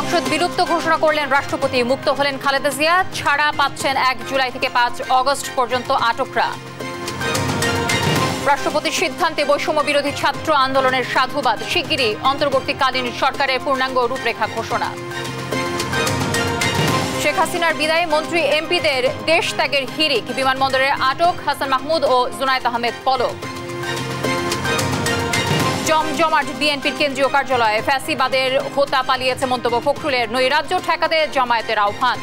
সংসদ বিলুপ্ত ঘোষণা করলেন রাষ্ট্রপতি। মুক্ত হলেন খালেদা জিয়া। ছাড়া পাচ্ছেন 1 জুলাই থেকে 5 আগস্ট পর্যন্ত আটকরা। রাষ্ট্রপতির সিদ্ধান্তে বৈষম্য বিরোধী ছাত্র আন্দোলনের সাধুবাদ। শিগগিরই অন্তর্বর্তীকালীন সরকারের পূর্ণাঙ্গ রূপরেখা ঘোষণা। শেখ হাসিনার বিদায়ে মন্ত্রী এমপিদের দেশ ত্যাগের হিড়িক। বিমানবন্দরে আটক হাসান মাহমুদ ও জুনায়েদ আহমেদ পলক। জমজমাট বিএনপির কেন্দ্রীয় কার্যালয়ে। ফ্যাসিবাদের হোতা পালিয়েছে মন্তব্য ফখরুলের। নৈরাজ্য ঠেকাতে জামায়াতের আহ্বান।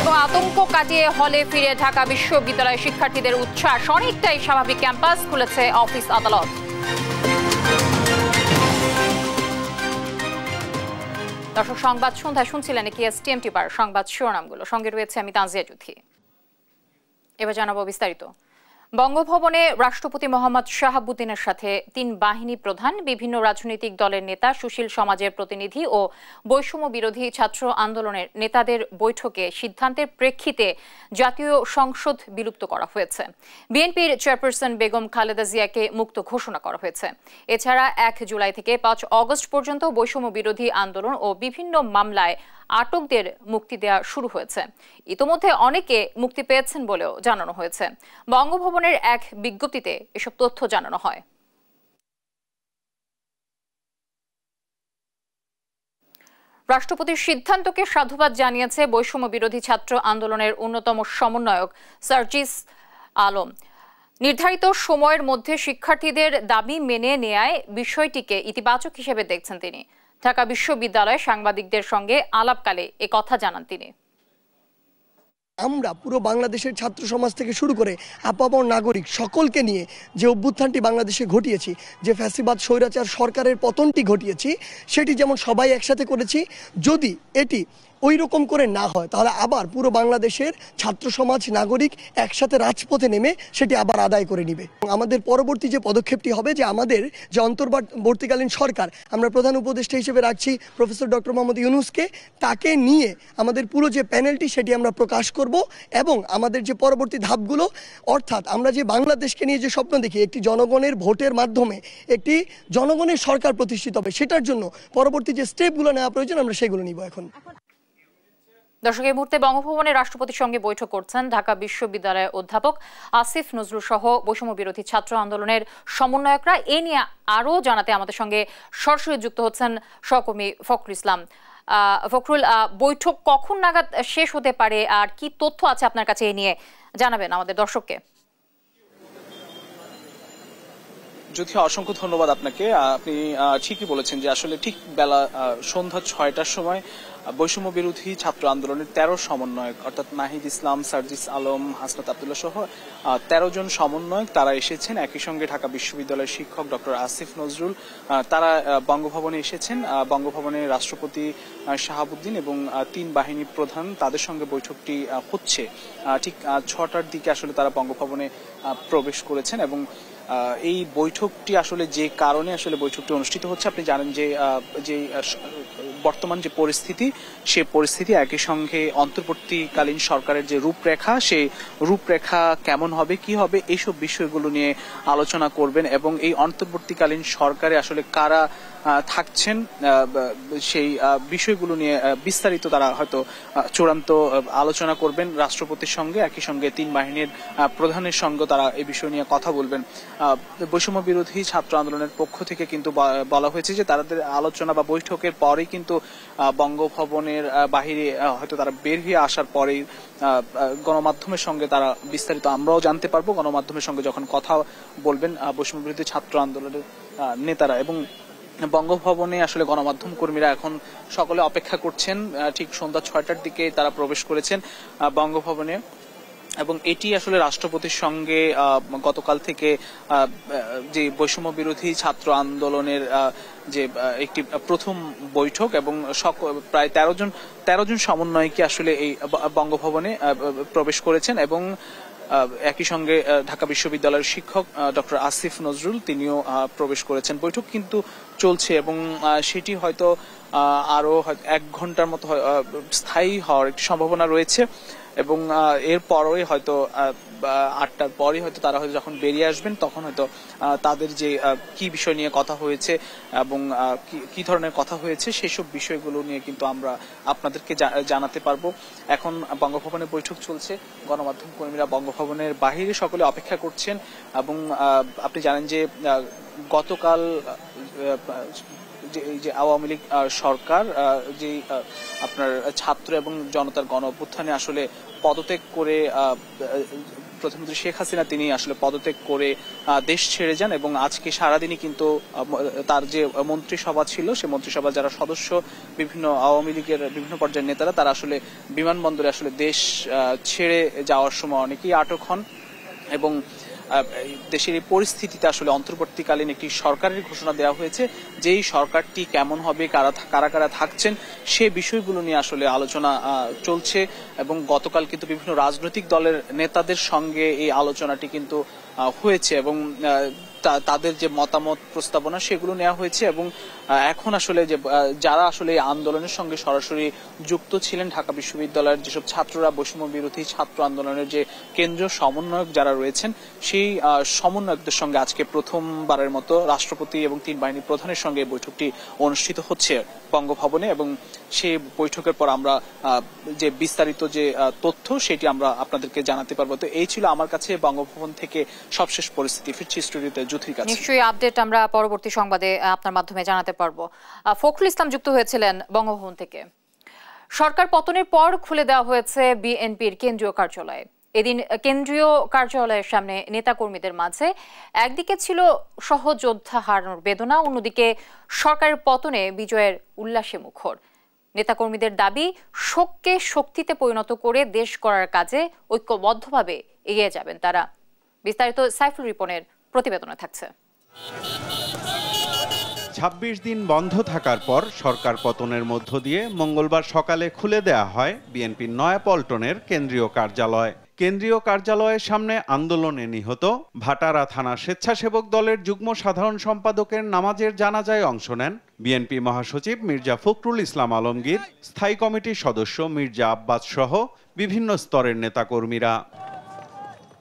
এবং আতঙ্ক কাটিয়ে হলে ফিরে ঢাকা বিশ্ববিদ্যালয়ের শিক্ষার্থীদের উচ্ছ্বাস। অনেকটাই স্বাভাবিক ক্যাম্পাস, খুলেছে অফিস আদালত। দর্শক, সংবাদ সন্ধ্যায় শুনছিলেন টিএমটি বার সংবাদ শিরোনামগুলো। সঙ্গে রয়েছে আমি তানজিয়া জুথি। এবার জানাবো বিস্তারিত। বঙ্গভবনে রাষ্ট্রপতি মোহাম্মদ শাহাবুদ্দিনের সাথে 3 বাহিনী প্রধান, বিভিন্ন রাজনৈতিক দলের নেতা, সুশীল সমাজের প্রতিনিধি ও বৈষম্য বিরোধী ছাত্র আন্দোলনের নেতাদের বৈঠকে সিদ্ধান্তের প্রেক্ষিতে জাতীয় সংসদ বিলুপ্ত করা হয়েছে। বিএনপির চেয়ারপারসন বেগম খালেদা জিয়াকে মুক্ত ঘোষণা করা হয়েছে। এছাড়া 1 জুলাই থেকে 5 আগস্ট পর্যন্ত বৈষম্য বিরোধী আন্দোলন ও বিভিন্ন মামলায় আটকদের মুক্তি দেওয়া শুরু হয়েছে। ইতোমধ্যে অনেকে মুক্তি পেয়েছেন বলেও জানানো হয়েছে। বঙ্গভবনের এক বিজ্ঞপ্তিতে এসব তথ্য জানানো হয়। রাষ্ট্রপতির সিদ্ধান্তকে সাধুবাদ জানিয়েছে বৈষম্য বিরোধী ছাত্র আন্দোলনের অন্যতম সমন্বয়ক সার্জিস আলম। নির্ধারিত সময়ের মধ্যে শিক্ষার্থীদের দাবি মেনে নেয়ায় বিষয়টিকে ইতিবাচক হিসেবে দেখছেন তিনি। ঢাকা বিশ্ববিদ্যালয়ে সাংবাদিকদের সঙ্গে আলাপকালে কথা জানান তিনি। আমরা পুরো বাংলাদেশের ছাত্র সমাজ থেকে শুরু করে আপামর নাগরিক সকলকে নিয়ে যে অভ্যুত্থানটি বাংলাদেশে ঘটিয়েছি, যে ফ্যাসিবাদ স্বৈরাচার সরকারের পতনটি ঘটিয়েছি, সেটি যেমন সবাই একসাথে করেছি, যদি এটি ওই রকম করে না হয় তাহলে আবার পুরো বাংলাদেশের ছাত্র সমাজ নাগরিক একসাথে রাজপথে নেমে সেটি আবার আদায় করে নিবে। আমাদের পরবর্তী যে পদক্ষেপটি হবে, যে আমাদের যে অন্তর্বর্তীকালীন সরকার, আমরা প্রধান উপদেষ্টা হিসেবে রাখছি প্রফেসর ডক্টর মোহাম্মদ ইউনূসকে, তাকে নিয়ে আমাদের পুরো যে প্যানেলটি সেটি আমরা প্রকাশ করব এবং আমাদের যে পরবর্তী ধাপগুলো, অর্থাৎ আমরা যে বাংলাদেশকে নিয়ে যে স্বপ্ন দেখি, একটি জনগণের ভোটের মাধ্যমে একটি জনগণের সরকার প্রতিষ্ঠিত হবে, সেটার জন্য পরবর্তী যে স্টেপগুলো নেওয়া প্রয়োজন আমরা সেগুলো নিব। এখন দর্শক, এই মুহূর্তে বঙ্গভবনে রাষ্ট্রপতির সঙ্গে বৈঠক করছেন ঢাকা বিশ্ববিদ্যালয়ের অধ্যাপক আসিফ নজরুল সহ বৈষম্য বিরোধী ছাত্র আন্দোলনের সমন্বয়করা। এ নিয়ে আরও জানাতে আমাদের সঙ্গে সরাসরি যুক্ত হচ্ছেন সহকর্মী ফখরুল ইসলাম। ফখরুল, বৈঠক কখন নাগাদ শেষ হতে পারে আর কি তথ্য আছে আপনার কাছে, এ নিয়ে জানাবেন আমাদের দর্শককে। জ্যোতি, অসংখ্য ধন্যবাদ আপনাকে। আপনি ঠিকই বলেছেন যে আসলে ঠিক বেলা সন্ধ্যা 6টার সময় বৈষম্য বিরোধী ছাত্র আন্দোলনের 13 সমন্বয়ক, অর্থাৎ নাহিদ ইসলাম, সার্জিস আলম, হাসনাত আব্দুল্লাহ সহ 13 জন সমন্বয়ক তারা এসেছেন। একই সঙ্গে ঢাকা বিশ্ববিদ্যালয়ের শিক্ষক ডক্টর আসিফ নজরুল তারা বঙ্গভবনে এসেছেন। বঙ্গভবনে রাষ্ট্রপতি শাহাবুদ্দিন এবং 3 বাহিনী প্রধান তাদের সঙ্গে বৈঠকটি হচ্ছে। ঠিক 6টার দিকে আসলে তারা বঙ্গভবনে প্রবেশ করেছেন এবং এই বৈঠকটি আসলে যে কারণে আসলে বৈঠকটি অনুষ্ঠিত হচ্ছে, আপনি জানেন যে বর্তমান যে পরিস্থিতি, সে পরিস্থিতি একই সঙ্গে অন্তর্বর্তীকালীন সরকারের যে রূপরেখা, সেই রূপরেখা কেমন হবে, কি হবে, এইসব বিষয়গুলো নিয়ে আলোচনা করবেন এবং এই অন্তর্বর্তীকালীন সরকারে আসলে কারা থাকছেন সেই বিষয়গুলো নিয়ে বিস্তারিত তারা হয়তো চূড়ান্ত আলোচনা করবেন রাষ্ট্রপতির সঙ্গে। একই সঙ্গে 3 বাহিনীর প্রধানের সঙ্গে তারা এই বিষয় নিয়ে কথা বলবেন। বৈষম্য বিরোধী ছাত্র আন্দোলনের পক্ষ থেকে কিন্তু বলা হয়েছে যে তাদের আলোচনা বা বৈঠকের পরেই কিন্তু বঙ্গভবনের বাহিরে হয়তো তারা বের হয়ে আসার পরেই গণমাধ্যমের সঙ্গে তারা বিস্তারিত আমরাও জানতে পারবো, গণমাধ্যমের সঙ্গে যখন কথা বলবেন বৈষম্য বিরোধী ছাত্র আন্দোলনের নেতারা। এবং বঙ্গভবনে আসলে গণমাধ্যম কর্মীরা এখন সকলে অপেক্ষা করছেন। ঠিক সন্ধ্যা 6টার দিকে তারা প্রবেশ করেছেন বঙ্গভবনে এবং এটি আসলে রাষ্ট্রপতির সঙ্গে গতকাল থেকে যে বৈষম্য বিরোধী ছাত্র আন্দোলনের যে একটি প্রথম বৈঠক এবং প্রায় 13 জন সমন্বয়কে আসলে এই বঙ্গভবনে প্রবেশ করেছেন এবং একই সঙ্গে ঢাকা বিশ্ববিদ্যালয়ের শিক্ষক ডক্টর আসিফ নজরুল তিনিও প্রবেশ করেছেন। বৈঠক কিন্তু চলছে এবং সেটি হয়তো আরো 1 ঘন্টার মতো স্থায়ী হওয়ার একটি সম্ভাবনা রয়েছে এবং এর পরই হয়তো 8টার পরই হয়তো তারা হয়তো যখন বেরিয়ে আসবেন তখন হয়তো তাদের যে কি বিষয় নিয়ে কথা হয়েছে এবং কি ধরনের কথা হয়েছে সেসব বিষয়গুলো নিয়ে কিন্তু আমরা আপনাদেরকে জানাতে পারবো। এখন বঙ্গভবনে বৈঠক চলছে, গণমাধ্যম কর্মীরা বঙ্গভবনের বাহিরে সকলে অপেক্ষা করছেন এবং আপনি জানেন যে গতকাল যে আওয়ামী লীগ সরকার যে আপনার ছাত্র এবং জনতার গণ অভ্যুত্থানে আসলে পদত্যাগ করে প্রধানমন্ত্রী শেখ হাসিনা তিনি আসলে পদত্যাগ করে দেশ ছেড়ে যান এবং আজকে সারাদিনই কিন্তু তার যে মন্ত্রিসভা ছিল সেই মন্ত্রিসভার যারা সদস্য বিভিন্ন আওয়ামী লীগের বিভিন্ন পর্যায়ের নেতারা তারা আসলে বিমানবন্দরে আসলে দেশ ছেড়ে যাওয়ার সময় অনেকেই আটক হন এবং দেশের এই পরিস্থিতিতে আসলে অন্তর্বর্তীকালীন একটি সরকারের ঘোষণা দেওয়া হয়েছে, যেই সরকারটি কেমন হবে, কারা কারা থাকছেন সে বিষয়গুলো নিয়ে আসলে আলোচনা চলছে এবং গতকাল কিন্তু বিভিন্ন রাজনৈতিক দলের নেতাদের সঙ্গে এই আলোচনাটি কিন্তু হয়েছে এবং তাদের যে মতামত প্রস্তাবনা সেগুলো নেওয়া হয়েছে এবং এখন আসলে যে যারা আসলে এই আন্দোলনের সঙ্গে সরাসরি যুক্ত ছিলেন, ঢাকা বিশ্ববিদ্যালয়ের যেসব ছাত্ররা বৈষম্য বিরোধী ছাত্র আন্দোলনের যে কেন্দ্রীয় সমন্বয়ক যারা রয়েছেন সেই সমন্বয়কদের সঙ্গে আজকে প্রথমবারের মতো রাষ্ট্রপতি এবং 3 বাহিনী প্রধানের সঙ্গে বৈঠকটি অনুষ্ঠিত হচ্ছে বঙ্গভবনে এবং সেই বৈঠকের পর আমরা যে বিস্তারিত যে তথ্য সেটি আমরা আপনাদেরকে জানাতে পারবো। তো এই ছিল আমার কাছে বঙ্গভবন থেকে সবশেষ পরিস্থিতি। ফিরছি স্টুডিওতে জ্যোতির কাছে। নিশ্চয়ই আপডেট আমরা পরবর্তী সংবাদে আপনার মাধ্যমে জানাতে পারবো। ফখরুল ইসলাম যুক্ত হয়েছিলেন বঙ্গভবন থেকে। সরকার পতনের পর খুলে দেওয়া হয়েছে বিএনপির কেন্দ্রীয় কার্যালয়। এদিন কেন্দ্রীয় কার্যালয়ের সামনে নেতাকর্মীদের মাঝে একদিকে ছিল সহযোদ্ধা হারানোর বেদনা, অন্যদিকে সরকারের পতনে বিজয়ের উল্লাসে মুখর। নেতাকর্মীদের দাবি শোককে শক্তিতে পরিণত করে দেশ করার কাজে ঐক্যবদ্ধভাবে এগিয়ে যাবেন তারা। বিস্তারিত সাইফুল রিপনের প্রতিবেদনে থাকছে। ২৬ দিন বন্ধ থাকার পর সরকার পতনের মধ্য দিয়ে মঙ্গলবার সকালে খুলে দেয়া হয় বিএনপির নয়াপল্টনের কেন্দ্রীয় কার্যালয়। কেন্দ্রীয় কার্যালয়ের সামনে আন্দোলনে নিহত ভাটারা থানা স্বেচ্ছাসেবক দলের যুগ্ম সাধারণ সম্পাদকের নামাজের জানাজায় অংশ নেন বিএনপি মহাসচিব মির্জা ফখরুল ইসলাম আলমগীর, স্থায়ী কমিটির সদস্য মির্জা আব্বাস সহ বিভিন্ন স্তরের নেতাকর্মীরা।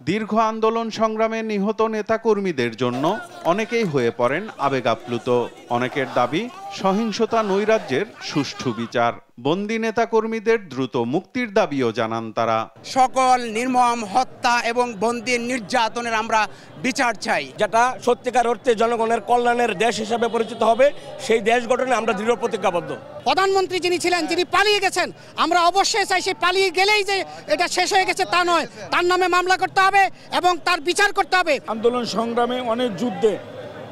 দীর্ঘ আন্দোলন সংগ্রামে নিহত নেতাকর্মীদের জন্য অনেকেই হয়ে পড়েন আবেগাপ্লুত। অনেকের দাবি সহিংসতা নৈরাজ্যের সুষ্ঠু বিচার। বন্দী নেতাকর্মীদের দ্রুত মুক্তির দাবিও জানান তারা। সকল নির্মম হত্যা এবং বন্দীর নির্যাতনের আমরা বিচার চাই, যেটা সত্যিকার অর্থে জনগণের কল্যাণের দেশ হিসেবে পরিচিত হবে। সেই দেশ গঠনে আমরা দৃঢ় প্রতিজ্ঞাবদ্ধ। প্রধানমন্ত্রী যিনি ছিলেন, যিনি পালিয়ে গেছেন, আমরা অবশ্যই চাই সে পালিয়ে গেলেই যে এটা শেষ হয়ে গেছে তা নয়, তার নামে মামলা করতে হবে এবং তার বিচার করতে হবে। আন্দোলন সংগ্রামে অনেক যুদ্ধে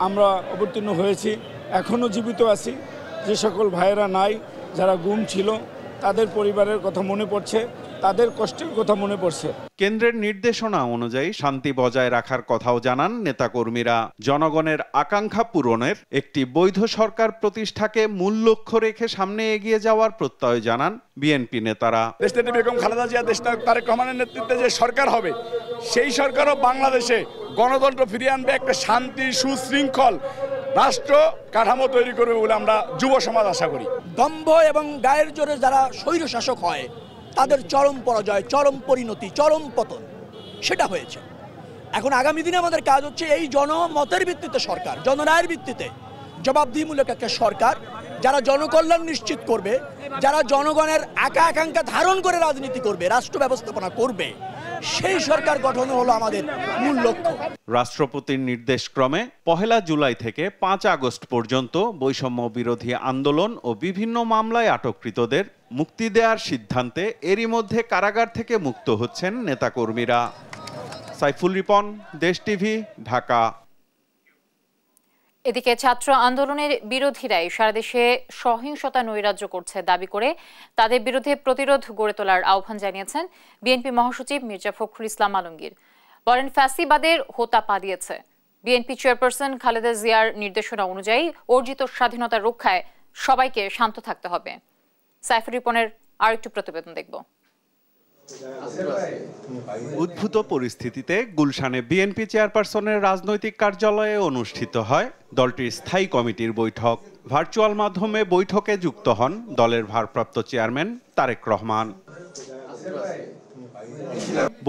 আমরা অবতীর্ণ হয়েছি, এখনো জীবিত আছি। যে সকল ভাইয়েরা নাই, যারা গুম ছিল, তাদের পরিবারের কথা মনে পড়ছে, তাদের কষ্টের কথা মনে পড়ছে। কেন্দ্রের নির্দেশনা অনুযায়ী শান্তি বজায় রাখার কথাও জানান নেতাকর্মীরা। জনগণের আকাঙ্ক্ষা পূরণের একটি বৈধ সরকার প্রতিষ্ঠাকে মূল লক্ষ্য রেখে সামনে এগিয়ে যাওয়ার প্রত্যয় জানান বিএনপি নেতারা। দেশনেত্রী বেগম খালেদা জিয়া, দেশনায়ক তারেক রহমানের নেতৃত্বে যে সরকার হবে, সেই সরকারও বাংলাদেশে গণতন্ত্র ফিরিয়ে আনবে, একটা শান্তি সুশৃঙ্খল রাষ্ট্র কাঠামো তৈরি করবে বলে আমরা যুব সমাজ আশা করি। দম্ভ এবং গায়ের জোরে যারা স্বৈরশাসক হয় তাদের চরম পরাজয়, চরম পরিণতি, চরম পতন সেটা হয়েছে। এখন আগামী দিনে আমাদের কাজ হচ্ছে এই জনমতের ভিত্তিতে সরকার, জনরায়ের ভিত্তিতে জবাবদিহিমূলক একটা সরকার, যারা জনকল্যাণ নিশ্চিত করবে, যারা জনগণের আকাঙ্ক্ষা ধারণ করে রাজনীতি করবে, রাষ্ট্র ব্যবস্থাপনা করবে, সেই সরকার গঠন হলো আমাদের মূল লক্ষ্য। রাষ্ট্রপতির নির্দেশক্রমে 1 জুলাই থেকে 5 আগস্ট পর্যন্ত বৈষম্য বিরোধী আন্দোলন ও বিভিন্ন মামলায় আটককৃতদের মুক্তি দেওয়ার সিদ্ধান্তে এরই মধ্যে কারাগার থেকে মুক্ত হচ্ছেন নেতাকর্মীরা। সাইফুল রিপন, দেশ টিভি, ঢাকা। এদিকে ছাত্র আন্দোলনের বিরোধীরাই সারা দেশে সহিংসতা নৈরাজ্য করছে দাবি করে তাদের বিরুদ্ধে প্রতিরোধ গড়ে তোলার আহ্বান জানিয়েছেন বিএনপি মহাসচিব মির্জা ফখরুল ইসলাম আলমগীর। বলেন, ফ্যাসিবাদের হোতা পা দিয়েছে। বিএনপি চেয়ারপারসন খালেদা জিয়ার নির্দেশনা অনুযায়ী অর্জিত স্বাধীনতা রক্ষায় সবাইকে শান্ত থাকতে হবে। সাইফুল রিপনের আরেকটু প্রতিবেদন দেখব। উদ্ভূত পরিস্থিতিতে গুলশানে বিএনপি চেয়ারপারসনের রাজনৈতিক কার্যালয়ে অনুষ্ঠিত হয় দলটির স্থায়ী কমিটির বৈঠক। ভার্চুয়াল মাধ্যমে বৈঠকে যুক্ত হন দলের ভারপ্রাপ্ত চেয়ারম্যান তারেক রহমান।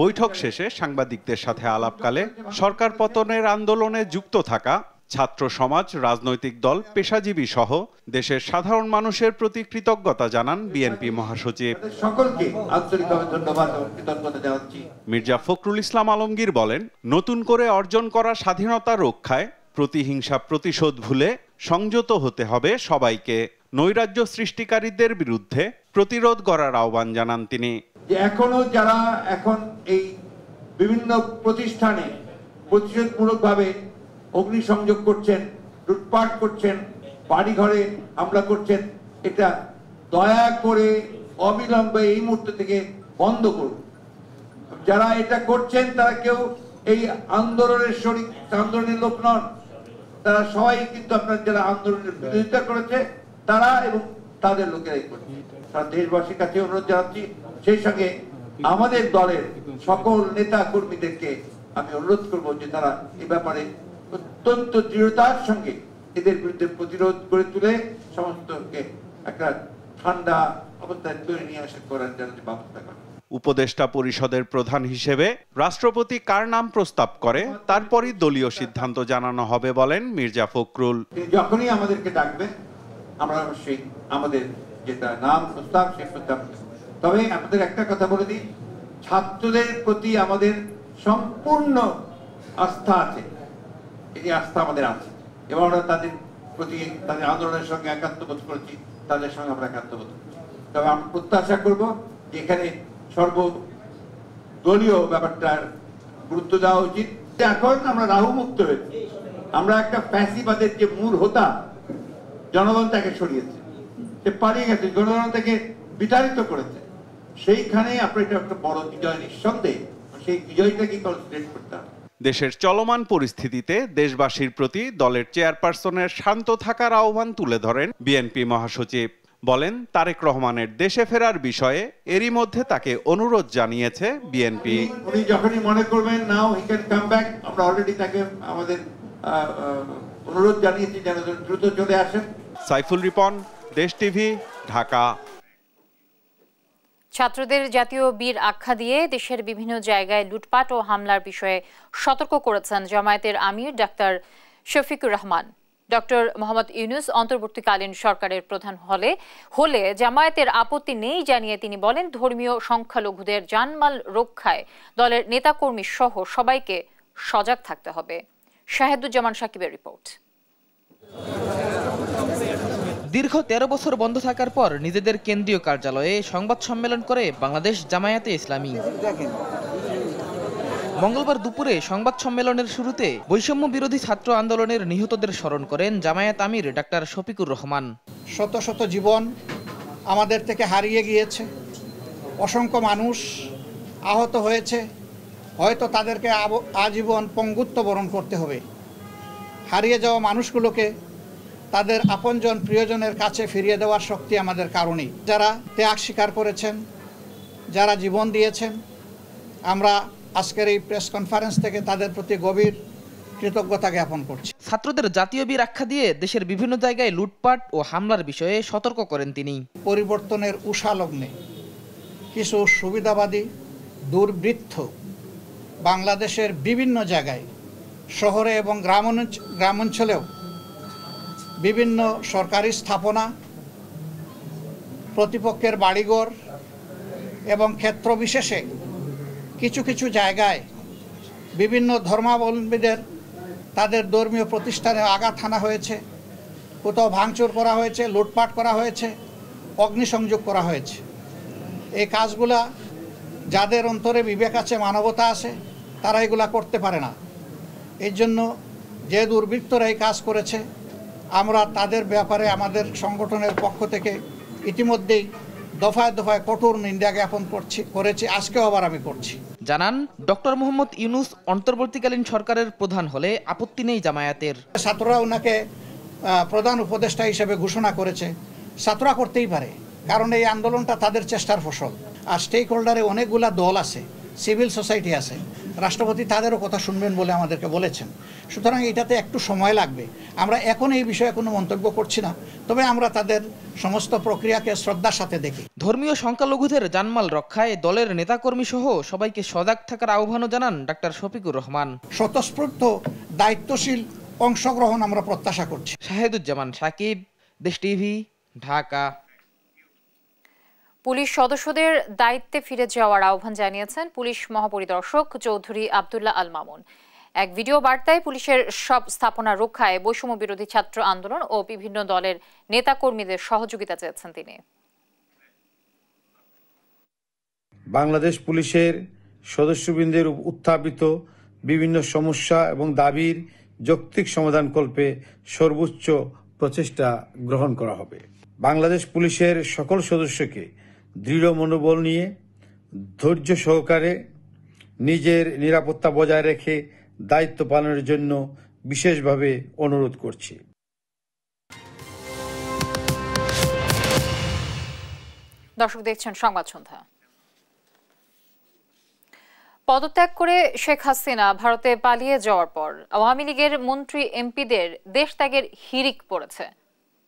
বৈঠক শেষে সাংবাদিকদের সাথে আলাপকালে সরকার পতনের আন্দোলনে যুক্ত থাকা ছাত্র সমাজ, রাজনৈতিক দল, পেশাজীবী সহ দেশের সাধারণ মানুষের প্রতি কৃতজ্ঞতা জানান বিএনপি মহাসচিব। সকলকে আন্তরিকভাবে ধন্যবাদ ও কৃতজ্ঞতা জানাচ্ছি। মির্জা ফখরুল ইসলাম আলমগীর বলেন, নতুন করে অর্জন করা স্বাধীনতা রক্ষায় প্রতিহিংসা প্রতিশোধ ভুলে সংযত হতে হবে সবাইকে। নৈরাজ্য সৃষ্টিকারীদের বিরুদ্ধে প্রতিরোধ করার আহ্বান জানান তিনি। যে এখনো যারা এখন এই বিভিন্ন প্রতিষ্ঠানে প্রতিশোধমূলকভাবে অগ্নিসংযোগ করছেন, লুটপাট করছেন, বাড়িঘরে হামলা করছেন, এটা দয়া করে অবিলম্বে এই মুহূর্ত থেকে বন্ধ করুন। যারা এটা করছেন তারা কেউ এই আন্দোলনের শরীক, আন্দোলনের লোক নন, তারা সবাই কিন্তু আপনার যারা আন্দোলনের বিরোধিতা করেছে তারা এবং তাদের লোকেরাই করছে। তারা দেশবাসীর কাছে অনুরোধ জানাচ্ছি, সেই সঙ্গে আমাদের দলের সকল নেতা কর্মীদেরকে আমি অনুরোধ করবো যে তারা এ ব্যাপারে অত্যন্ত দৃঢ়তার সঙ্গে এদের বিরুদ্ধে প্রতিরোধ করে তুলে সমস্তকে একটা ঠান্ডা অবস্থায় তৈরি নিয়ে আসা করার জন্য ব্যবস্থা করেন। উপদেষ্টা পরিষদের প্রধান হিসেবে রাষ্ট্রপতি কার নাম প্রস্তাব করে তারপরই দলীয় সিদ্ধান্ত জানানো হবে বলেন মির্জা ফখরুল। যখনই আমাদেরকে ডাকবেন আমরা অবশ্যই আমাদের যেটা নাম প্রস্তাব সেই প্রস্তাব। তবে আমাদের একটা কথা বলে দিই, ছাত্রদের প্রতি আমাদের সম্পূর্ণ আস্থা আছে, এই আস্থা আমাদের আছে এবং আমরা তাদের প্রতি তাদের আন্দোলনের সঙ্গে একাত্মবোধ করেছি, তাদের সঙ্গে আমরা একাত্মবোধ করছি। তবে আমরা প্রত্যাশা করব যে এখানে সর্বদলীয় ব্যাপারটার গুরুত্ব দেওয়া উচিত। এখন আমরা রাহু মুক্ত হয়েছি, আমরা একটা ফ্যাসিবাদের যে মূল হোতা জনগণ তাকে সরিয়েছে, সে পালিয়ে গেছে, জনগণ তাকে বিতাড়িত করেছে। সেইখানে আপনার এটা একটা বড় বিজয় নিঃসন্দেহে, সেই বিজয়টাকে কনসেন্ট্রেট করতে হবে। দেশের চলমান পরিস্থিতিতে দেশবাসীর প্রতি দলের চেয়ারপারসনের শান্ত থাকার আহ্বান তুলে ধরেন বিএনপি মহাসচিব। বলেন, তারেক রহমানের দেশে ফেরার বিষয়ে এরই মধ্যে তাকে অনুরোধ জানিয়েছে বিএনপি। উনি যখনই মনে করবেন নাও হি ক্যান কাম ব্যাক, আমরা অলরেডি তাকে আমাদের অনুরোধ জানিয়েছি যেন দ্রুত চলে আসেন। সাইফুল রিপন, দেশ টিভি, ঢাকা। ছাত্রদের জাতীয় বীর আখ্যা দিয়ে দেশের বিভিন্ন জায়গায় লুটপাট ও হামলার বিষয়ে সতর্ক করেছেন জামায়াতের আমির ডাক্তার শফিকুর রহমান। ডক্টর মোহাম্মদ ইউনূস অন্তর্বর্তীকালীন সরকারের প্রধান হলে জামায়াতের আপত্তি নেই জানিয়ে তিনি বলেন, ধর্মীয় সংখ্যালঘুদের জানমাল রক্ষায় দলের নেতাকর্মী সহ সবাইকে সজাগ থাকতে হবে। শাহেদুজ্জামান সাকিবের রিপোর্ট। দীর্ঘ ১৩ বছর বন্ধ থাকার পর নিজেদের কেন্দ্রীয় কার্যালয়ে সংবাদ সম্মেলন করে বাংলাদেশ জামায়াতে ইসলামী। মঙ্গলবার দুপুরে সংবাদ সম্মেলনের শুরুতে বৈষম্য বিরোধী ছাত্র আন্দোলনের নিহতদের স্মরণ করেন জামায়াত আমির ডাক্তার শফিকুর রহমান। শত শত জীবন আমাদের থেকে হারিয়ে গিয়েছে, অসংখ্য মানুষ আহত হয়েছে, হয়তো তাদেরকে আজীবন পঙ্গুত্ব বরণ করতে হবে। হারিয়ে যাওয়া মানুষগুলোকে তাদের আপনজন প্রিয়জনের কাছে ফিরিয়ে দেওয়ার শক্তি আমাদের কারণেই। যারা ত্যাগ স্বীকার করেছেন, যারা জীবন দিয়েছেন, আমরা আজকের এই প্রেস কনফারেন্স থেকে তাদের প্রতি গভীর কৃতজ্ঞতা জ্ঞাপন করছি। ছাত্রদের জাতীয় বীর আখ্যা দিয়ে দেশের বিভিন্ন জায়গায় লুটপাট ও হামলার বিষয়ে সতর্ক করেন তিনি। পরিবর্তনের উষালগ্নে কিছু সুবিধাবাদী দুর্বৃত্ত বাংলাদেশের বিভিন্ন জায়গায়, শহরে এবং গ্রামাঞ্চলেও বিভিন্ন সরকারি স্থাপনা, প্রতিপক্ষের বাড়িঘর এবং ক্ষেত্র বিশেষে কিছু কিছু জায়গায় বিভিন্ন ধর্মাবলম্বীদের তাদের ধর্মীয় প্রতিষ্ঠানে আঘাত হানা হয়েছে, কোথাও ভাঙচুর করা হয়েছে, লুটপাট করা হয়েছে, অগ্নিসংযোগ করা হয়েছে। এই কাজগুলা যাদের অন্তরে বিবেক আছে, মানবতা আছে, তারা এগুলা করতে পারে না। এই জন্য যে দুর্বৃত্তরা এই কাজ করেছে, আমরা তাদের ব্যাপারে আমাদের সংগঠনের পক্ষ থেকে ইতিমধ্যেই দফায় দফায় কঠোর নিন্দা জ্ঞাপন করেছি, আজকেও আবার আমি করছি। জানান, ডক্টর মোহাম্মদ ইউনূস অন্তর্বর্তীকালীন সরকারের প্রধান হলে আপত্তি নেই জামায়াতের। ছাত্ররা ওনাকে প্রধান উপদেষ্টা হিসেবে ঘোষণা করেছে, ছাত্ররা করতেই পারে, কারণ এই আন্দোলনটা তাদের চেষ্টার ফসল। আর স্টেক হোল্ডারে অনেকগুলা দল আছে, সিভিল সোসাইটি আছে, রাষ্ট্রপতি তাদেরও কথা শুনবেন বলে আমাদেরকে বলেছেন। সুতরাং এটাতে একটু সময় লাগবে। আমরা এখন এই বিষয়ে কোনো মন্তব্য করছি না, তবে আমরা তাদের সমস্ত প্রক্রিয়াকে শ্রদ্ধার সাথে দেখি। ধর্মীয় সংখ্যালঘুদের জানমাল রক্ষায় দলের নেতাকর্মী সহ সবাইকে সজাগ থাকার আহ্বানও জানান ডাক্তার শফিকুর রহমান। স্বতঃস্ফূর্ত দায়িত্বশীল অংশগ্রহণ আমরা প্রত্যাশা করছি। শাহেদুজ্জামান সাকিব, দেশ টিভি, ঢাকা। পুলিশ সদস্যদের দায়িত্বে ফিরে যাওয়ার আহ্বান জানিয়েছেন পুলিশ মহাপরিদর্শক চৌধুরী আব্দুল্লাহ আল মামুন। এক ভিডিও বার্তায় পুলিশের সব স্থাপনা রক্ষায় বৈষম্য বিরোধী ছাত্র আন্দোলন ও বিভিন্ন দলের নেতাকর্মীদের সহযোগিতা চেয়েছেন তিনি। বাংলাদেশ পুলিশের সদস্যবৃন্দের উত্থাপিত বিভিন্ন সমস্যা এবং দাবির যৌক্তিক সমাধানকল্পে সর্বোচ্চ প্রচেষ্টা গ্রহণ করা হবে। বাংলাদেশ পুলিশের সকল সদস্যকে দৃঢ় মনোবল নিয়ে ধৈর্য সহকারে নিজের নিরাপত্তা বজায় রেখে দায়িত্ব পালনের জন্য বিশেষভাবে অনুরোধ করছি। দর্শক দেখছেন সংবাদ সন্ধ্যা। পদত্যাগ করে শেখ হাসিনা ভারতে পালিয়ে যাওয়ার পর আওয়ামী লীগের মন্ত্রী এমপিদের দেশ ত্যাগের হিড়িক পড়েছে।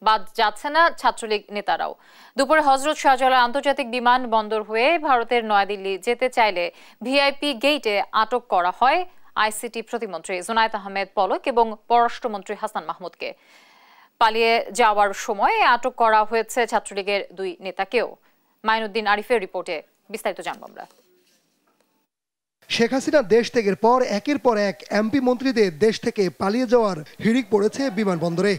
বাদ যাচ্ছে না ছাত্রলীগ নেতারাও। দুপুরে হযরত শাহজালাল আন্তর্জাতিক বিমানবন্দর হয়ে ভারতের নয়াদিল্লি যেতে চাইলে ভিআইপি গেইটে আটক করা হয় আইসিটি প্রতিমন্ত্রী জুনায়েদ আহমেদ পলক এবং পররাষ্ট্রমন্ত্রী হাসান মাহমুদকে। পালিয়ে যাওয়ার সময় আটক করা হয়েছে ছাত্রলীগের দুই নেতাকেও। মাইনুদ্দিন আরিফের রিপোর্টে বিস্তারিত জানব আমরা। শেখ হাসিনা দেশ ত্যাগের পর একের পর এক এমপি মন্ত্রীদের দেশ থেকে পালিয়ে যাওয়ার হিড়িক পড়েছে বিমানবন্দরে।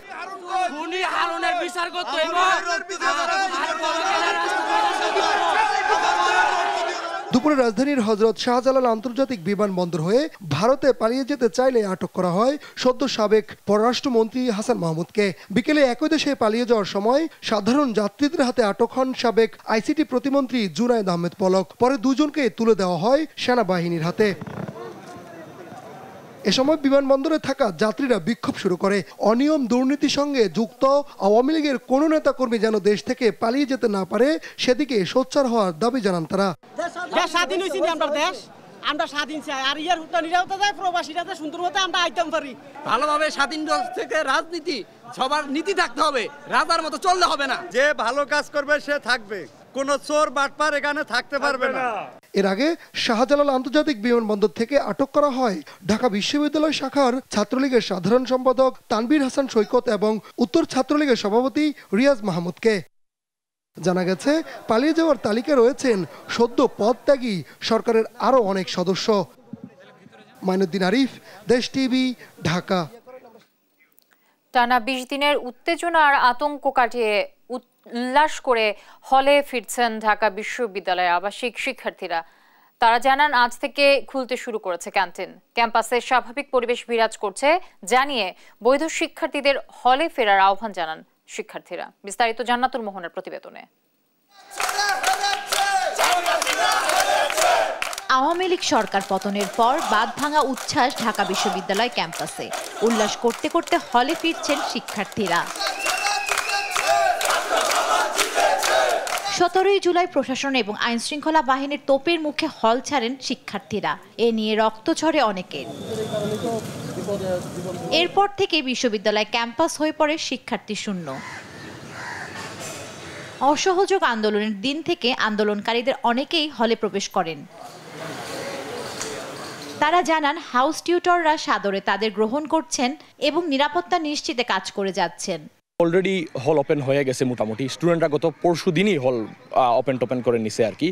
দুপুরে রাজধানীর হযরত শাহজালাল আন্তর্জাতিক বিমানবন্দর হয়ে ভারতে পালিয়ে যেতে চাইলে আটক করা হয় সদ্য সাবেক পররাষ্ট্রমন্ত্রী হাসান মাহমুদকে। বিকেলে একই দেশে পালিয়ে যাওয়ার সময় সাধারণ যাত্রীদের হাতে আটক হন সাবেক আইসিটি প্রতিমন্ত্রী জুনায়েদ আহমেদ পলক। পরে দুজনকে তুলে দেওয়া হয় সেনাবাহিনীর হাতে। এ সময় বিমানবন্দরে থাকা যাত্রীরা বিক্ষোভ শুরু করে। অনিয়ম দুর্নীতির সঙ্গে যুক্ত আওয়ামী লীগের কোনো নেতাকর্মী যেন দেশ থেকে পালিয়ে যেতে না পারে সেদিকে সোচ্চার হওয়ার দাবি জানান তারা। স্বাধীন হয়েছি আমরা দেশ, আমরা স্বাধীন চাই, আর ইয়ার নিরাপত্তা যায় প্রবাসীরা সুন্দর মতো আমরা আইতাম পারি। ভালোভাবে স্বাধীন থেকে রাজনীতি সবার নীতি থাকতে হবে, রাজার মতো চললে হবে না। যে ভালো কাজ করবে সে থাকবে, কোনো চোর বাটপার এখানে থাকতে পারবে না। এর আগে শাহজালাল আন্তর্জাতিক বিমানবন্দর থেকে আটক করা হয় ঢাকা বিশ্ববিদ্যালয় শাখার ছাত্রলীগের সাধারণ সম্পাদক তানভীর হাসান সৈকত এবং উত্তর ছাত্রলীগের সভাপতি রিয়াজ মাহমুদকে। জানা গেছে পালিয়ে যাওয়ার তালিকায় রয়েছেন সদ্য পদত্যাগী সরকারের আরো অনেক সদস্য। মাইনুদ্দিন আরিফ, দেশ টিভি, ঢাকা। টানা 20 দিনের উত্তেজনা আর আতঙ্ক কাটিয়ে উল্লাস করে হলে ফিরছেন ঢাকা বিশ্ববিদ্যালয়ের আবাসিক শিক্ষার্থীরা। তারা জানান আজ থেকে খুলতে শুরু করেছে ক্যান্টিন। ক্যাম্পাসে স্বাভাবিক পরিবেশ বিরাজ করছে জানিয়ে বৈধ শিক্ষার্থীদের হলে ফেরার আহ্বান জানান শিক্ষার্থীরা। বিস্তারিত জান্নাতুল মোহনের প্রতিবেদনে। আওয়ামী লীগ সরকার পতনের পর বাঁধ ভাঙা উচ্ছ্বাস ঢাকা বিশ্ববিদ্যালয় ক্যাম্পাসে। উল্লাস করতে করতে হলে ফিরছেন শিক্ষার্থীরা। 17 জুলাই প্রশাসন এবং আইন শৃঙ্খলা বাহিনীর তোপের মুখে হল ছাড়েন শিক্ষার্থীরা। এ নিয়ে রক্ত ঝরে অনেকের। এরপর থেকে বিশ্ববিদ্যালয় ক্যাম্পাস হয়ে পড়ে শিক্ষার্থী শূন্য। অসহযোগ আন্দোলনের দিন থেকে আন্দোলনকারীদের অনেকেই হলে প্রবেশ করেন। তারা জানান হাউস টিউটররা সাদরে তাদের গ্রহণ করছেন এবং নিরাপত্তা নিশ্চিতে কাজ করে যাচ্ছেন। অলরেডি হল ওপেন হয়ে গেছে মোটামুটি। স্টুডেন্টরা গত পরশু দিনই হল ওপেন করে নিছে আর কি,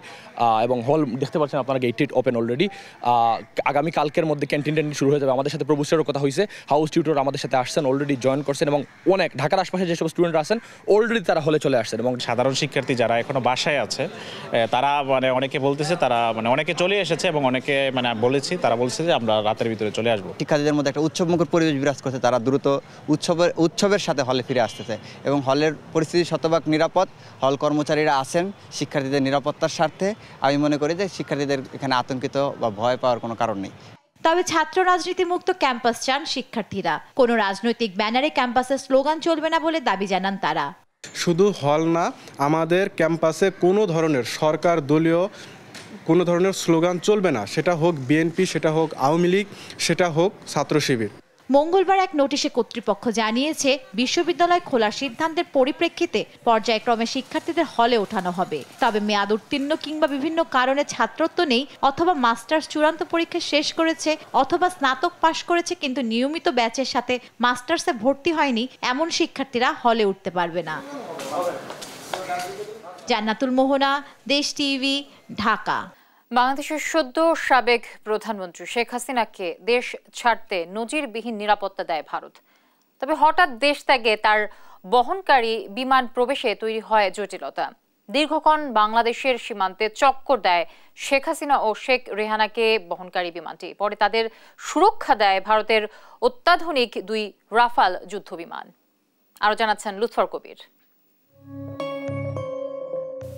এবং হল দেখতে পাচ্ছেন আপনারা গেটেড ওপেন অলরেডি। আগামী কালকের মধ্যে ক্যান্টিন শুরু হয়ে যাবে। আমাদের সাথে প্রভু স্যারের কথা হয়েছে, হাউস টিউটর আমাদের সাথে আসছেন, অলরেডি জয়েন করছেন এবং অনেক ঢাকার আশপাশে যেসব স্টুডেন্টরা আছেন অলরেডি তারা হলে চলে আসছেন। এবং সাধারণ শিক্ষার্থী যারা এখনো বাসায় আছে তারা অনেকে বলতেছে তারা অনেকে চলে এসেছে এবং অনেকে বলেছি তারা বলছে যে আমরা রাতের ভিতরে চলে আসবো। শিক্ষার্থীদের মধ্যে একটা উৎসবমুখর পরিবেশ বিরাজ করছে, তারা দ্রুত উৎসবের সাথে হলে ফিরে আসতেছে এবং হলের পরিস্থিতি শতভাগ নিরাপদ। হল কর্মচারীরা আছেন শিক্ষার্থীদের নিরাপত্তার স্বার্থে। আমি মনে করি যে শিক্ষার্থীদের এখানে আতঙ্কিত বা ভয় পাওয়ার কোনো কারণ নেই। তবে ছাত্র রাজনীতি মুক্ত ক্যাম্পাস চান শিক্ষার্থীরা। কোনো রাজনৈতিক ব্যানারে ক্যাম্পাসের স্লোগান চলবে না বলে দাবি জানান তারা। শুধু হল না, আমাদের ক্যাম্পাসে কোনো ধরনের সরকার দলীয় কোনো ধরনের স্লোগান চলবে না, সেটা হোক বিএনপি, সেটা হোক আওয়ামী লীগ, সেটা হোক ছাত্র শিবির। মঙ্গলবার এক নোটিশে কর্তৃপক্ষ জানিয়েছে বিশ্ববিদ্যালয় খোলার সিদ্ধান্তের পরিপ্রেক্ষিতে পর্যায়ক্রমে শিক্ষার্থীদের হলে ওঠানো হবে। তবে মেয়াদ উত্তীর্ণ কিংবা বিভিন্ন কারণে ছাত্রত্ব নেই অথবা মাস্টার্স চূড়ান্ত পরীক্ষা শেষ করেছে অথবা স্নাতক পাশ করেছে কিন্তু নিয়মিত ব্যাচের সাথে মাস্টার্সে ভর্তি হয়নি এমন শিক্ষার্থীরা হলে উঠতে পারবে না। জান্নাতুল মোহনা, দেশ টিভি, ঢাকা। বাংলাদেশের সদ্য সাবেক প্রধানমন্ত্রী শেখ হাসিনাকে দেশ ছাড়তে নজিরবিহীন নিরাপত্তা দেয় ভারত। তবে হঠাৎ দেশ ত্যাগে তার বহনকারী বিমান প্রবেশে তৈরি হয় জটিলতা। দীর্ঘক্ষণ বাংলাদেশের সীমান্তে চক্কর দেয় শেখ হাসিনা ও শেখ রেহানাকে বহনকারী বিমানটি। পরে তাদের সুরক্ষা দেয় ভারতের অত্যাধুনিক 2 রাফাল যুদ্ধ বিমান। আরো জানাচ্ছেন লুৎফর কবির।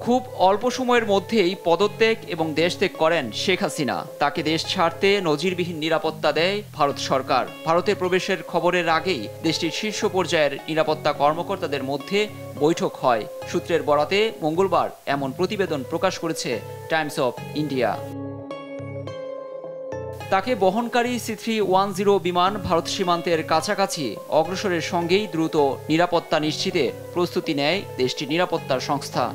খুব অল্প সময়ের মধ্যেই পদত্যাগ এবং দেশত্যাগ করেন শেখ হাসিনা। তাকে দেশ ছাড়তে নজিরবিহীন নিরাপত্তা দেয় ভারত সরকার। ভারতে প্রবেশের খবরের আগেই দেশটির শীর্ষ পর্যায়ের নিরাপত্তা কর্মকর্তাদের মধ্যে বৈঠক হয়। সূত্রের বরাতে মঙ্গলবার এমন প্রতিবেদন প্রকাশ করেছে টাইমস অফ ইন্ডিয়া। তাকে বহনকারী C310 বিমান ভারত সীমান্তের কাছাকাছি অগ্রসরের সঙ্গেই দ্রুত নিরাপত্তা নিশ্চিতে প্রস্তুতি নেয় দেশটির নিরাপত্তা সংস্থা।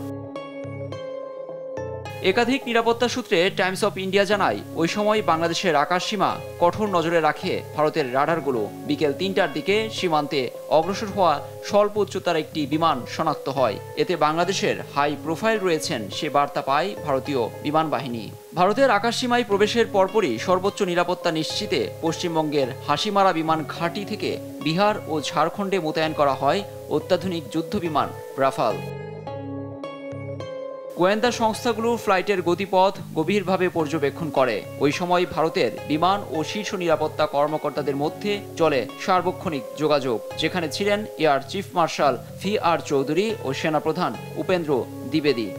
একাধিক নিরাপত্তা সূত্রে টাইমস অফ ইন্ডিয়া জানায়, ওই সময় বাংলাদেশের আকাশসীমা কঠোর নজরে রাখে ভারতের রাডারগুলো। বিকেল 3টার দিকে সীমান্তে অগ্রসর হওয়া স্বল্প উচ্চতার একটি বিমান শনাক্ত হয়। এতে বাংলাদেশের হাই প্রোফাইল রয়েছেন সে বার্তা পায় ভারতীয় বিমান বাহিনী। ভারতের আকাশসীমায় প্রবেশের পরপরই সর্বোচ্চ নিরাপত্তা নিশ্চিতে পশ্চিমবঙ্গের হাসিমারা বিমান ঘাঁটি থেকে বিহার ও ঝাড়খণ্ডে মোতায়েন করা হয় অত্যাধুনিক যুদ্ধ বিমান রাফাল। গোয়েন্দা সংস্থাগুলো ফ্লাইটের গতিপথ গভীরভাবে পর্যবেক্ষণ করে। ওই সময় ভারতের বিমান ও শীর্ষ নিরাপত্তা কর্মকর্তাদের মধ্যে চলে সার্বক্ষণিক যোগাযোগ, যেখানে ছিলেন air chief marshal VR Chowdhury ও সেনাপ্রধান উপেন্দ্র দ্বিবেদী।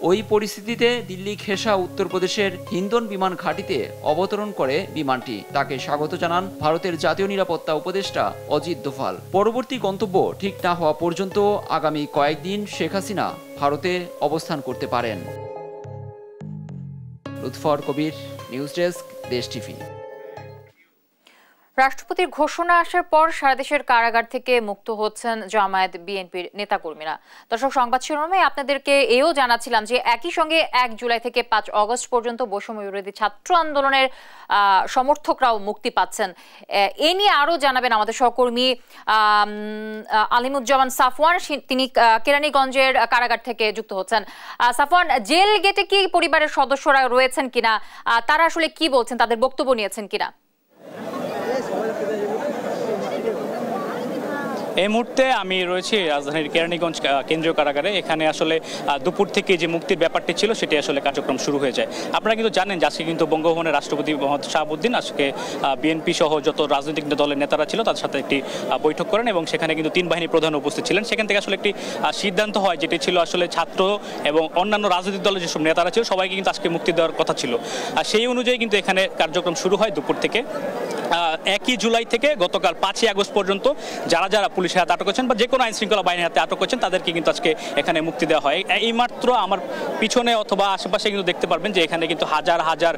ওই পরিস্থিতিতে দিল্লি খেসা উত্তরপ্রদেশের হিন্দন বিমান ঘাঁটিতে অবতরণ করে বিমানটি। তাকে স্বাগত জানান ভারতের জাতীয় নিরাপত্তা উপদেষ্টা অজিত দোভাল। পরবর্তী গন্তব্য ঠিক না হওয়া পর্যন্ত আগামী কয়েকদিন শেখ হাসিনা ভারতে অবস্থান করতে পারেন। লুৎফর কবির, নিউজ ডেস্ক, দেশ টিভি। রাষ্ট্রপতির ঘোষণা আসার পর সারা দেশের কারাগার থেকে মুক্ত হচ্ছেন জামায়াত বিএনপির নেতাকর্মীরা। দর্শক, সংবাদ শিরোনামে আপনাদেরকে এও জানাচ্ছিলাম যে একই সঙ্গে 1 জুলাই থেকে 5 অগস্ট পর্যন্ত বৈষম্য বিরোধী ছাত্র আন্দোলনের সমর্থকরাও মুক্তি পাচ্ছেন। এ নিয়ে আরও জানাবেন আমাদের সহকর্মী আলিমুজ্জামান সাফওয়ান। তিনি কেরানীগঞ্জের কারাগার থেকে যুক্ত হচ্ছেন। সাফওয়ান, জেল গেটে কি পরিবারের সদস্যরা রয়েছেন কিনা, তারা আসলে কি বলছেন, তাদের বক্তব্য নিয়েছেন কিনা? এই মুহূর্তে আমি রয়েছি রাজধানীর কেরানীগঞ্জ কেন্দ্রীয় কারাগারে। এখানে আসলে দুপুর থেকে যে মুক্তির ব্যাপারটি ছিল সেটি আসলে কার্যক্রম শুরু হয়ে যায়। আপনারা কিন্তু জানেন যে আজকে কিন্তু বঙ্গভবনের রাষ্ট্রপতি মোহাম্মদ শাহাবুদ্দিন আজকে বিএনপি সহ যত রাজনৈতিক দলের নেতারা ছিল তাদের সাথে একটি বৈঠক করেন এবং সেখানে কিন্তু 3 বাহিনী প্রধান উপস্থিত ছিলেন। সেখান থেকে আসলে একটি সিদ্ধান্ত হয় যেটি ছিল আসলে ছাত্র এবং অন্যান্য রাজনৈতিক দলের যেসব নেতারা ছিল সবাইকে কিন্তু আজকে মুক্তি দেওয়ার কথা ছিল। আর সেই অনুযায়ী কিন্তু এখানে কার্যক্রম শুরু হয় দুপুর থেকে। 1 জুলাই থেকে গতকাল 5 আগস্ট পর্যন্ত যারা যারা পুলিশের হাতে আটক হয়েছেন বা যে কোনো আইন শৃঙ্খলা বাহিনীর হাতে আটক হয়েছেন তাদেরকে কিন্তু আজকে এখানে মুক্তি দেওয়া হয়। এইমাত্র আমার পিছনে অথবা আশেপাশে কিন্তু দেখতে পারবেন যে এখানে কিন্তু হাজার হাজার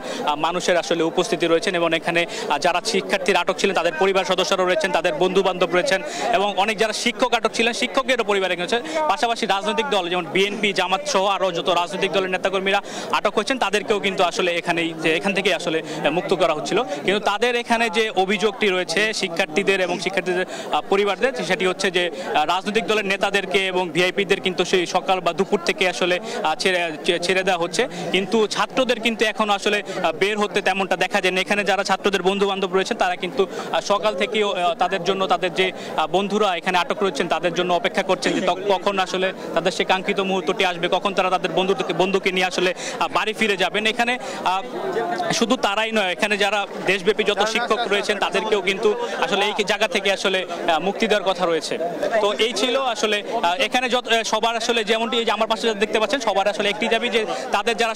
মানুষের আসলে উপস্থিতি রয়েছেন এবং এখানে যারা শিক্ষার্থীর আটক ছিলেন তাদের পরিবার সদস্যরা রয়েছেন, তাদের বন্ধু বান্ধব রয়েছেন এবং অনেক যারা শিক্ষক আটক ছিলেন শিক্ষকেরও পরিবার এখানে রয়েছে। পাশাপাশি রাজনৈতিক দল যেমন বিএনপি, জামাত সহ আরও যত রাজনৈতিক দলের নেতাকর্মীরা আটক হয়েছেন তাদেরকেও কিন্তু আসলে এখান থেকে আসলে মুক্ত করা হচ্ছিল। কিন্তু তাদের এখানে যে অভিযোগটি রয়েছে শিক্ষার্থীদের এবং শিক্ষার্থীদের পরিবারদের, সেটি হচ্ছে যে রাজনৈতিক দলের নেতাদেরকে এবং ভিআইপিদের কিন্তু সেই সকাল বা দুপুর থেকে আসলে ছেড়ে দেওয়া হচ্ছে, কিন্তু ছাত্রদের কিন্তু এখন আসলে বের হতে তেমনটা দেখা যায় না। এখানে যারা ছাত্রদের বন্ধু বান্ধব রয়েছেন তারা কিন্তু সকাল থেকেও তাদের জন্য তাদের যে বন্ধুরা এখানে আটক রয়েছেন তাদের জন্য অপেক্ষা করছেন যে কখন আসলে তাদের সে কাঙ্ক্ষিত মুহূর্তটি আসবে, কখন তারা তাদের বন্ধুকে নিয়ে আসলে বাড়ি ফিরে যাবেন। এখানে শুধু তারাই নয়, এখানে যারা দেশব্যাপী যত শিক্ষক রয়েছেন তাদেরকেও কিন্তু আসলে এই জায়গা থেকে আসলে মুক্তি দেওয়ার কথা রয়েছে। তো এই ছিল আসলে এখানে সবার আসলে যেমনটি এই যে আমার পাশে দেখতে পাচ্ছেন সবার আসলে একটি দাবি যে তাদের যারা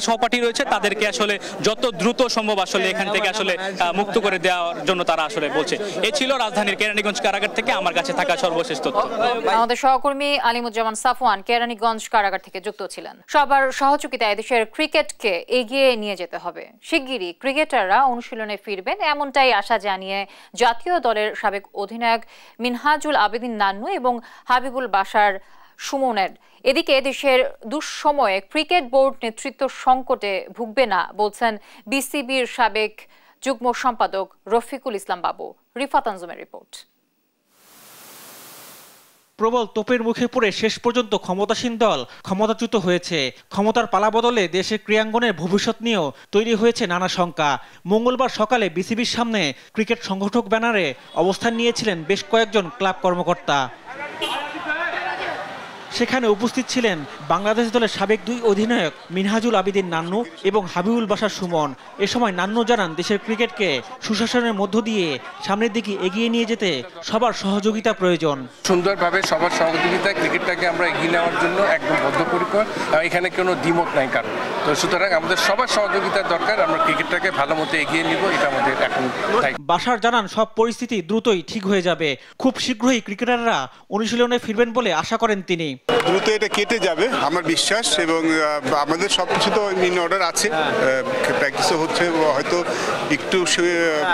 সহপাঠী রয়েছে তাদেরকে আসলে যত দ্রুত সম্ভব আসলে এখান থেকে আসলে মুক্ত করে দেওয়ার জন্য তারা আসলে বলছে। এই ছিল রাজধানীর কেরানীগঞ্জ কারাগার থেকে আমার কাছে থাকা সর্বশেষ তথ্য। আমাদের সহকর্মী আলিমুজ্জামান সাফওয়ান কেরানীগঞ্জ কারাগার থেকে যুক্ত ছিলেন। সবার সহযোগিতায় দেশের ক্রিকেটকে এগিয়ে নিয়ে যেতে হবে। শিগগিরই ক্রিকেটাররা অনুশীলনে ফিরবেন এমনটাই আশা জানিয়ে জাতীয় দলের সাবেক অধিনায়ক মিনহাজুল আবেদিন নান্নু এবং হাবিবুল বাশার সুমনের। এদিকে দেশের দুঃসময়ে ক্রিকেট বোর্ড নেতৃত্ব সংকটে ভুগবে না বলছেন বিসিবির সাবেক যুগ্ম সম্পাদক রফিকুল ইসলাম বাবু। রিফাত আঞ্জুমের রিপোর্ট। প্রবল তোপের মুখে পড়ে শেষ পর্যন্ত ক্ষমতাসীন দল ক্ষমতাচ্যুত হয়েছে। ক্ষমতার পালাবদলে দেশের ক্রীড়াঙ্গনের ভবিষ্যৎ নিয়েও তৈরি হয়েছে নানা শঙ্কা। মঙ্গলবার সকালে বিসিবির সামনে ক্রিকেট সংগঠক ব্যানারে অবস্থান নিয়েছিলেন বেশ কয়েকজন ক্লাব কর্মকর্তা। সেখানে উপস্থিত ছিলেন বাংলাদেশ দলের সাবেক দুই অধিনায়ক মিনহাজুল আবেদিন নান্নু এবং হাবিবুল বাশার সুমন। এ সময় নান্নু জানান দেশের ক্রিকেটকে সুশাসনের মধ্য দিয়ে সামনের দিকে এগিয়ে নিয়ে যেতে সবার সহযোগিতা প্রয়োজন। সুন্দরভাবে সবার সহযোগিতায় ক্রিকেটটাকে আমরা এগিয়ে নেওয়ার জন্য একদম বদ্ধপরিকর, এখানে কোনো দ্বিমত নাই কারণ। তো সুতরাং আমাদের সবার সহযোগিতার দরকার, আমরা ক্রিকেটটাকে ভালো মতো এগিয়ে নিব, এটা আমাদের এখন। বাশার জানান সব পরিস্থিতি দ্রুতই ঠিক হয়ে যাবে। খুব শীঘ্রই ক্রিকেটাররা অনুশীলনে ফিরবেন বলে আশা করেন তিনি। দ্রুত এটা কেটে যাবে আমার বিশ্বাস, এবং আমাদের সবকিছু তো ইন অর্ডার আছে, প্র্যাকটিসও হচ্ছে, হয়তো একটু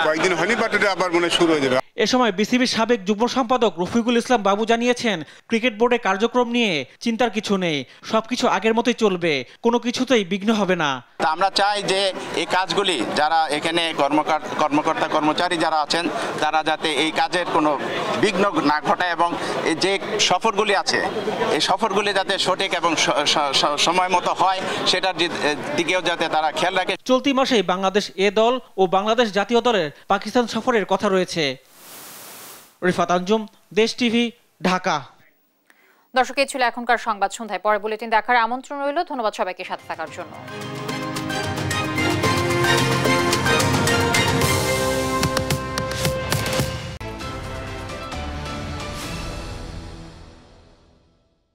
কয়েকদিন হয়নি, বাট এটা আবার মনে শুরু হয়ে যাবে। এ সময় বিসিবির সাবেক যুগ্ম সম্পাদক রফিকুল ইসলাম বাবু জানিয়েছেন ক্রিকেট বোর্ডের কার্যক্রম নিয়ে চিন্তার কিছু নেই, সবকিছু আগের মতোই চলবে, কোনো কিছুতেই বিঘ্ন হবে না। আমরা চাই যে এই কাজগুলি যারা এখানে কর্মকর্তা কর্মচারী যারা আছেন তারা যাতে এই কাজের কোনো বিঘ্ন না ঘটায়, এবং এই যে সফরগুলি আছে এই সফরগুলি যাতে সঠিক এবং সময় মতো হয় সেটার দিকেও যাতে তারা খেয়াল রাখে। চলতি মাসেই বাংলাদেশ এ দল ও বাংলাদেশ জাতীয় দলের পাকিস্তান সফরের কথা রয়েছে। রিফাত আঞ্জুম, দেশ টিভি, ঢাকা। দর্শক, এই ছিল এখনকার সংবাদ সন্ধ্যায়। পরে বুলেটিন দেখার আমন্ত্রণ রইল। ধন্যবাদ সবাইকে সাথে থাকার জন্য।